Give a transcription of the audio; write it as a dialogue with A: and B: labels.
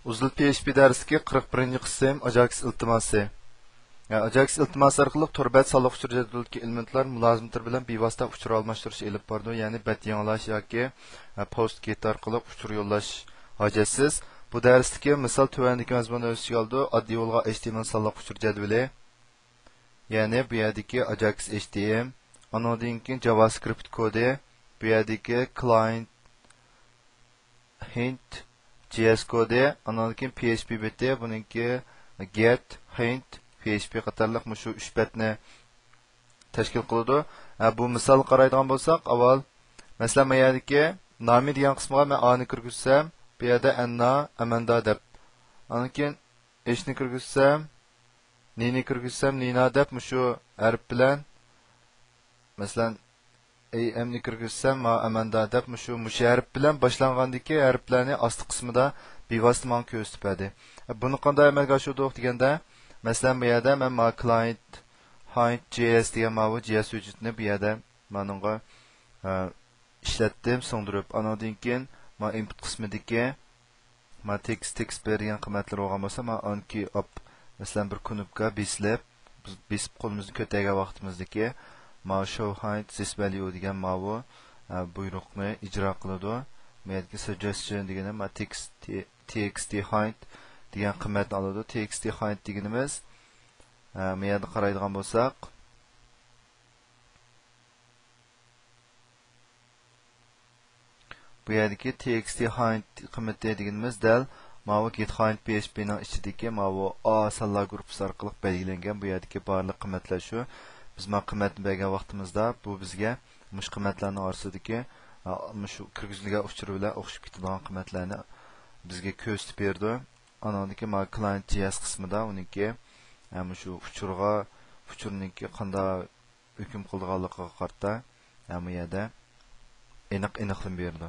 A: Uzul PHP dərsidəki 41-ci qism Ajax iltimosi. Ajax iltimosi orqali torbat soliq uchur jadvalidagi elementlar mulozimlar bilan bevosita uchur almashtirish elib bordi, ya'ni bat yangilash yoki post get orqali uchur yo'llash hojatsiz. Bu darsdagi misol tuvandagi mazmunni o'z ichiga oldi. Oddiy yo'lga HTML soliq uchur jadvali, ya'ni bu yerdagi Ajax HTML, andan keyin JavaScript kodi, bu yerdagi client hint JS kodi, andan keyin PHP biti, buningki get, hint, PHP qatorliq shu 3 betni tashkil qiladi. Bu misol qaraydigan bo'lsak, avval masalan bu yerdagi nomi degan qismga men a ni kirgizsam, bu yerda anna, amanda deb. Andan keyin h ni kirgizsam, ni kirgizsam, nina deb shu harf bilan masalan am ni kirgizsam, ma amanda deb shu harf bilan boshlangandagi harflarni osti qismida bevosita men ko'rsatib berdi. Buni qanday amalga oshirdik deganda, masalan bu yerda men ma client hint js degan ma js hujjatni bu yerda menga ishlatdim, so'ndirib, andan keyin ma input qismidagi ma text bergan qiymatlar olgan bo'lsa, ma onki up masalan bir kunubga besib qo'limizni ko'targan vaqtimizdagi ma show hint this value degan ma buyruqni ijro qiladi. Menga suggestion degani ma txt hint degan qiymatni oladi. Txt hint deganimiz men yerda qaraydigan bo'lsak, bu yerdagi txt hint qiymati deganimiz dal ma get hint php ning ichidagi ma a sonlar gruppasi orqali belgilangan. Bu yerdagi barliq qiymatlar shu. Biz ma qiymatni bergan vaqtimizda bu bizga mush qiymatlarning orasidagi shu kirgizilgan uchur bilan o'xshab ketadigan qiymatlarni bizga ko'rsatib berdi. Anandagi ma client js qismida uniki shu uchurniki qanday hukm qilganligiga qarata bu yerda aniqlik berdi.